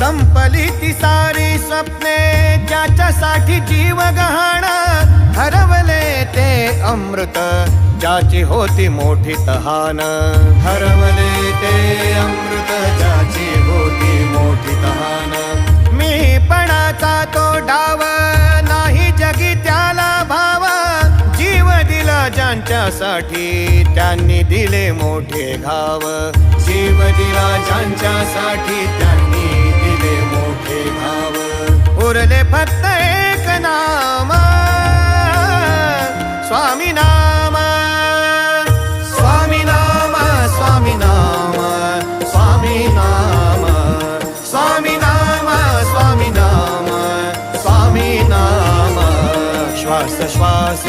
संपली ती सारी स्वप्ने ज्याच्यासाठी जीव गहाण हरवले ते अमृत ज्याची होती मोठी तहान हरवले ते अमृत ज्याची होती मोठी तहान मीपणाचा तो डाव नाही जगी त्याला भाव जीव दिला ज्यांच्यासाठी त्यांनी दिले मोठे घाव जीव दिला ज्यांच्यासाठी त्यांनी दिले मोठे घाव उरले फक्त एक नाम स्वामी नाम स्वामी नाम स्वामी नाम स्वामी नाम स्वामी नाम स्वामी नाम स्वामी नाम श्वास श्वास